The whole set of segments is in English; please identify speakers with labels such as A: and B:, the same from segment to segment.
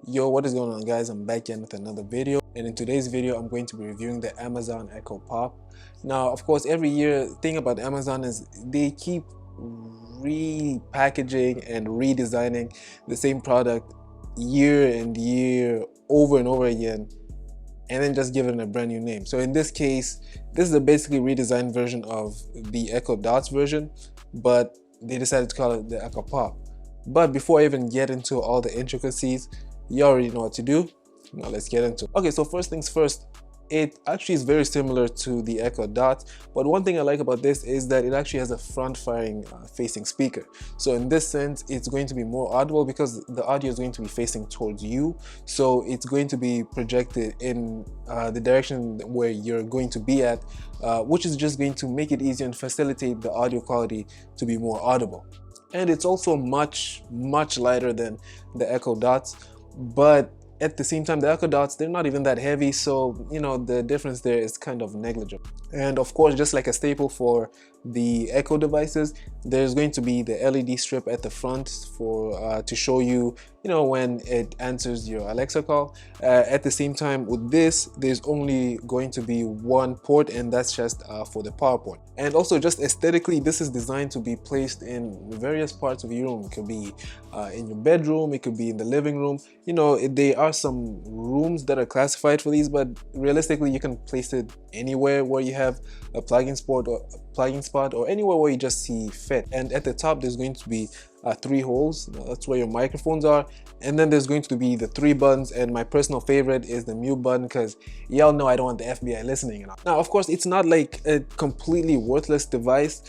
A: Yo, what is going on, guys? I'm back again with another video, and in today's video I'm going to be reviewing the Amazon Echo Pop. Now, of course, every year the thing about Amazon is they keep repackaging and redesigning the same product year and year over and over again, and then just give it a brand new name. So in this case, this is a basically redesigned version of the Echo Dots version, but they decided to call it the Echo Pop. But before I even get into all the intricacies, you already know what to do. Now let's get into it. Okay, so first things first, it actually is very similar to the Echo Dot, but one thing I like about this is that it actually has a front facing speaker. So in this sense, it's going to be more audible because the audio is going to be facing towards you, so it's going to be projected in the direction where you're going to be at, which is just going to make it easier and facilitate the audio quality to be more audible. And it's also much lighter than the Echo Dots, but at the same time, the Echo Dots, they're not even that heavy, so you know the difference there is kind of negligible. And of course, just like a staple for the Echo devices, there's going to be the LED strip at the front for to show you, when it answers your Alexa call. At the same time, with this, there's only going to be one port, and that's just for the power port. And also, just aesthetically, this is designed to be placed in various parts of your room. It could be in your bedroom, it could be in the living room. There are some rooms that are classified for these, but realistically, you can place it anywhere where you have a plugging spot or anywhere where you just see fit. And at the top, there's going to be 3 holes. That's where your microphones are, and then there's going to be the 3 buttons, and my personal favorite is the mute button because y'all know I don't want the FBI listening. Now, of course, it's not like a completely worthless device.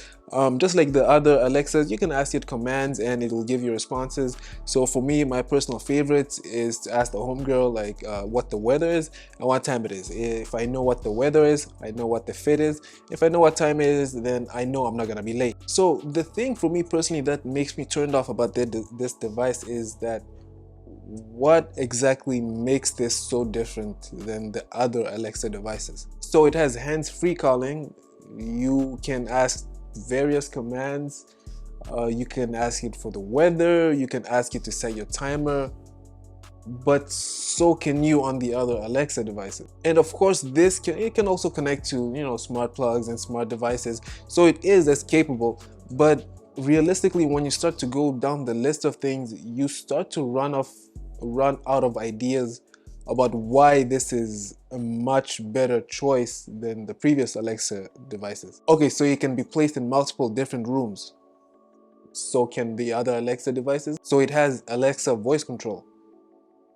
A: Just like the other Alexas, you can ask it commands and it will give you responses. So for me, my personal favorite is to ask the homegirl what the weather is and what time it is. If I know what the weather is, I know what the fit is. If I know what time it is, then I know I'm not gonna be late. So the thing for me personally that makes me turned off about this device is that what exactly makes this so different than the other Alexa devices. So it has hands-free calling. You can ask various commands. You can ask it for the weather, you can ask it to set your timer, but so can you on the other Alexa devices. And of course, it can also connect to smart plugs and smart devices, so it is as capable. But realistically, when you start to go down the list of things, you start to run out of ideas about why this is a much better choice than the previous Alexa devices. Okay, so it can be placed in multiple different rooms. So can the other Alexa devices. So it has Alexa voice control.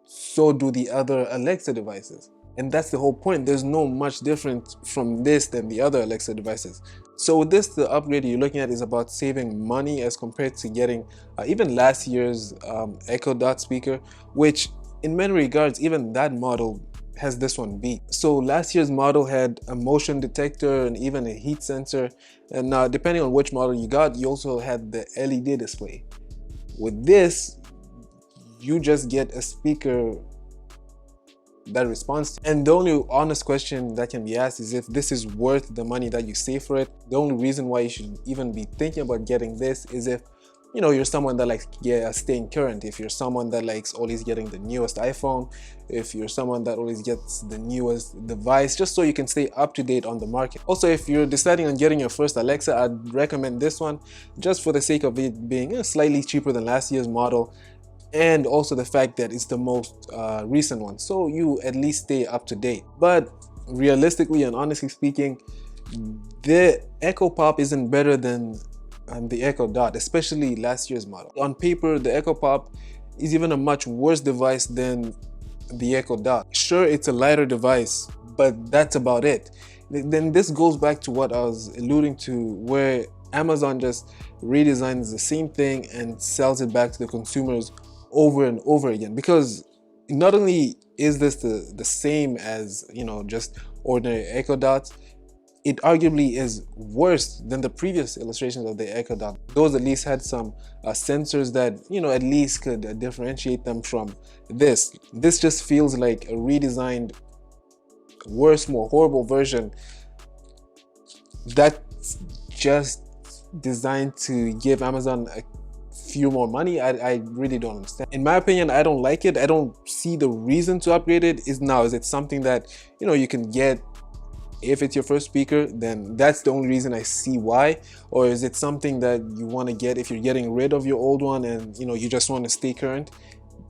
A: So do the other Alexa devices. And that's the whole point. There's no much different from this than the other Alexa devices. So with this, the upgrade you're looking at is about saving money as compared to getting even last year's Echo Dot speaker, which in many regards, even that model has this one beat. So last year's model had a motion detector and even a heat sensor. And now, depending on which model you got, you also had the LED display. With this, you just get a speaker that responds. And the only honest question that can be asked is if this is worth the money that you save for it. The only reason why you should even be thinking about getting this is if you're someone that likes staying current, if you're someone that likes always getting the newest iPhone, if you're someone that always gets the newest device, just so you can stay up to date on the market. Also, if you're deciding on getting your first Alexa, I'd recommend this one just for the sake of it being slightly cheaper than last year's model, and also the fact that it's the most recent one, so you at least stay up to date. But realistically and honestly speaking, the Echo Pop isn't better than the Echo Dot, especially last year's model. On paper, the Echo Pop is even a much worse device than the Echo Dot. Sure, it's a lighter device, but that's about it. Then this goes back to what I was alluding to, where Amazon just redesigns the same thing and sells it back to the consumers over and over again. Because not only is this the same as just ordinary Echo Dots, it arguably is worse than the previous illustrations of the Echo Dot. Those at least had some sensors that at least could differentiate them from this. This just feels like a redesigned, worse, more horrible version that's just designed to give Amazon a few more money. I really don't understand. In my opinion, I don't like it. I don't see the reason to upgrade it. Is it something that you can get if it's your first speaker? Then that's the only reason I see why. Or is it something that you want to get if you're getting rid of your old one and you just want to stay current?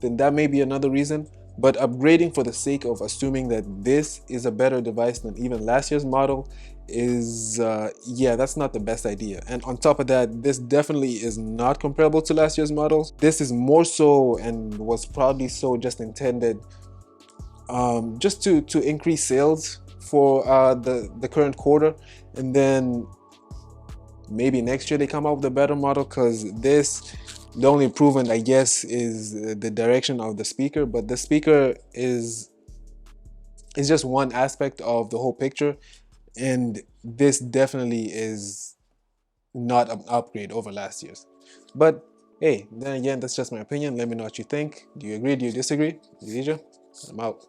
A: Then that may be another reason. But upgrading for the sake of assuming that this is a better device than even last year's model is yeah, that's not the best idea. And on top of that, this definitely is not comparable to last year's models. This is more so, and was probably so, just intended just to increase sales for the current quarter, and then maybe next year they come out with a better model, because the only improvement, I guess, is the direction of the speaker. But the speaker is just one aspect of the whole picture, and this definitely is not an upgrade over last year's. But hey, then again, that's just my opinion. Let me know what you think. Do you agree? Do you disagree? Khadija, I'm out.